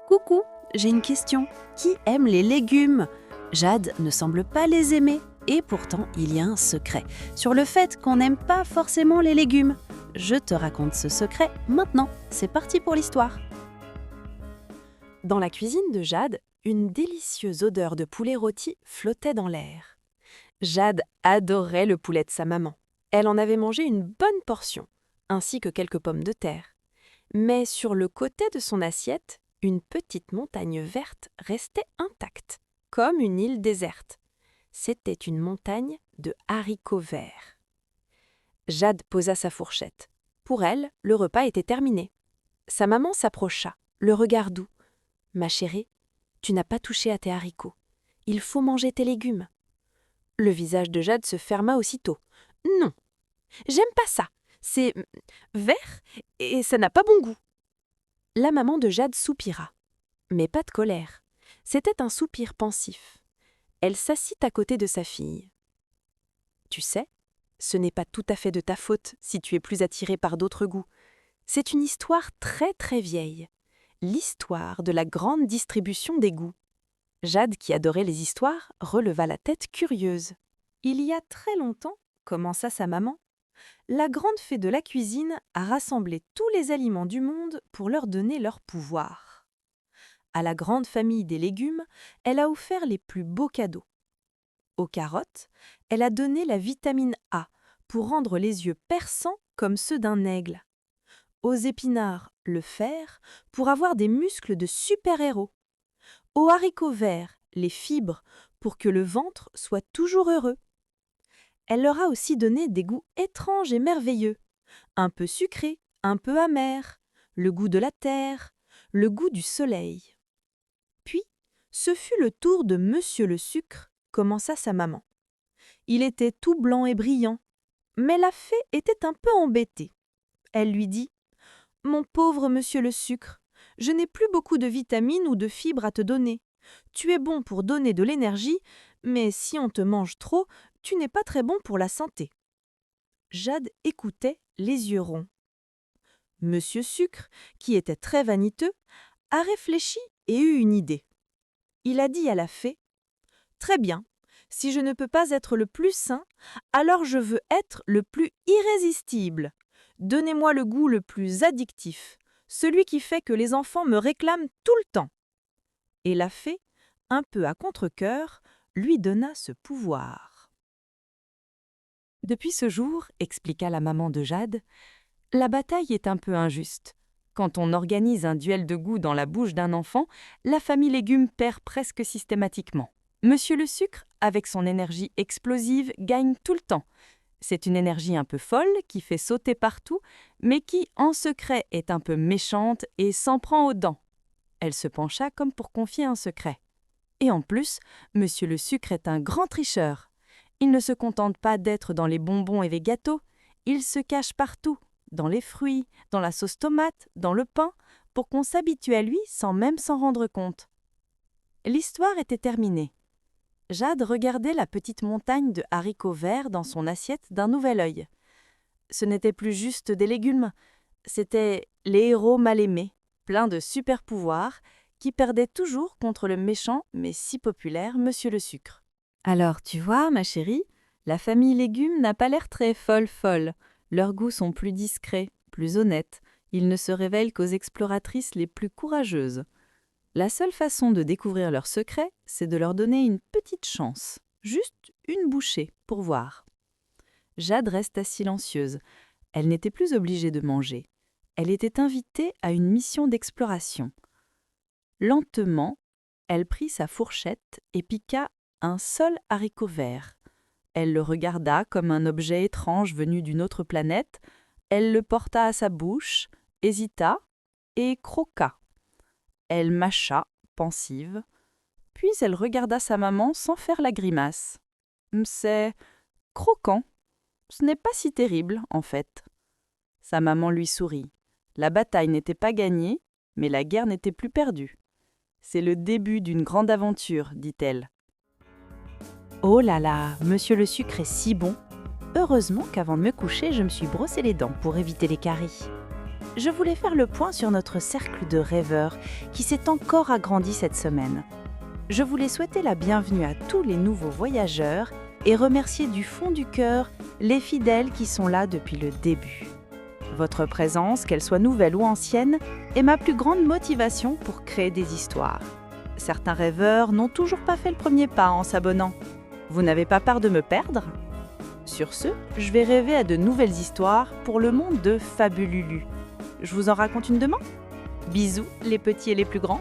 Coucou, j'ai une question. Qui aime les légumes? Jade ne semble pas les aimer. Et pourtant, il y a un secret sur le fait qu'on n'aime pas forcément les légumes. Je te raconte ce secret maintenant. C'est parti pour l'histoire. Dans la cuisine de Jade, une délicieuse odeur de poulet rôti flottait dans l'air. Jade adorait le poulet de sa maman. Elle en avait mangé une bonne portion, ainsi que quelques pommes de terre. Mais sur le côté de son assiette, une petite montagne verte restait intacte, comme une île déserte. C'était une montagne de haricots verts. Jade posa sa fourchette. Pour elle, le repas était terminé. Sa maman s'approcha, le regard doux. « Ma chérie, tu n'as pas touché à tes haricots. Il faut manger tes légumes. » Le visage de Jade se ferma aussitôt. « Non, j'aime pas ça. C'est vert et ça n'a pas bon goût. » La maman de Jade soupira. Mais pas de colère. C'était un soupir pensif. Elle s'assit à côté de sa fille. « Tu sais, ce n'est pas tout à fait de ta faute si tu es plus attirée par d'autres goûts. C'est une histoire très très vieille. L'histoire de la grande distribution des goûts. » Jade, qui adorait les histoires, releva la tête curieuse. « Il y a très longtemps, » commença sa maman, « la grande fée de la cuisine a rassemblé tous les aliments du monde pour leur donner leur pouvoir. À la grande famille des légumes, elle a offert les plus beaux cadeaux. Aux carottes, elle a donné la vitamine A pour rendre les yeux perçants comme ceux d'un aigle. Aux épinards, le fer pour avoir des muscles de super-héros. Aux haricots verts, les fibres pour que le ventre soit toujours heureux. Elle leur a aussi donné des goûts étranges et merveilleux, un peu sucrés, un peu amers, le goût de la terre, le goût du soleil. Puis, ce fut le tour de Monsieur le Sucre, commença sa maman. Il était tout blanc et brillant, mais la fée était un peu embêtée. Elle lui dit « Mon pauvre Monsieur le Sucre, je n'ai plus beaucoup de vitamines ou de fibres à te donner. Tu es bon pour donner de l'énergie, mais si on te mange trop, tu n'es pas très bon pour la santé. » Jade écoutait, les yeux ronds. Monsieur Sucre, qui était très vaniteux, a réfléchi et eut une idée. Il a dit à la fée « Très bien, si je ne peux pas être le plus sain, alors je veux être le plus irrésistible. Donnez-moi le goût le plus addictif, celui qui fait que les enfants me réclament tout le temps. » Et la fée, un peu à contre-cœur, lui donna ce pouvoir. Depuis ce jour, expliqua la maman de Jade, la bataille est un peu injuste. Quand on organise un duel de goût dans la bouche d'un enfant, la famille légumes perd presque systématiquement. Monsieur le Sucre, avec son énergie explosive, gagne tout le temps. C'est une énergie un peu folle qui fait sauter partout, mais qui, en secret, est un peu méchante et s'en prend aux dents. Elle se pencha comme pour confier un secret. Et en plus, Monsieur le Sucre est un grand tricheur. Il ne se contente pas d'être dans les bonbons et les gâteaux, il se cache partout, dans les fruits, dans la sauce tomate, dans le pain, pour qu'on s'habitue à lui sans même s'en rendre compte. L'histoire était terminée. Jade regardait la petite montagne de haricots verts dans son assiette d'un nouvel œil. Ce n'était plus juste des légumes, c'étaient les héros mal aimés, pleins de super-pouvoirs, qui perdaient toujours contre le méchant mais si populaire Monsieur le Sucre. Alors, tu vois, ma chérie, la famille légumes n'a pas l'air très folle. Leurs goûts sont plus discrets, plus honnêtes. Ils ne se révèlent qu'aux exploratrices les plus courageuses. La seule façon de découvrir leurs secrets, c'est de leur donner une petite chance, juste une bouchée, pour voir. Jade resta silencieuse. Elle n'était plus obligée de manger. Elle était invitée à une mission d'exploration. Lentement, elle prit sa fourchette et piqua un seul haricot vert. Elle le regarda comme un objet étrange venu d'une autre planète. Elle le porta à sa bouche, hésita et croqua. Elle mâcha, pensive, puis elle regarda sa maman sans faire la grimace. « C'est croquant. Ce n'est pas si terrible, en fait. » Sa maman lui sourit. La bataille n'était pas gagnée, mais la guerre n'était plus perdue. « C'est le début d'une grande aventure, dit-elle. » Oh là là, Monsieur le Sucre est si bon. Heureusement qu'avant de me coucher, je me suis brossé les dents pour éviter les caries. je voulais faire le point sur notre cercle de rêveurs qui s'est encore agrandi cette semaine. Je voulais souhaiter la bienvenue à tous les nouveaux voyageurs et remercier du fond du cœur les fidèles qui sont là depuis le début. Votre présence, qu'elle soit nouvelle ou ancienne, est ma plus grande motivation pour créer des histoires. Certains rêveurs n'ont toujours pas fait le premier pas en s'abonnant. Vous n'avez pas peur de me perdre ? Sur ce, je vais rêver à de nouvelles histoires pour le monde de Fabululu. Je vous en raconte une demain ? Bisous les petits et les plus grands.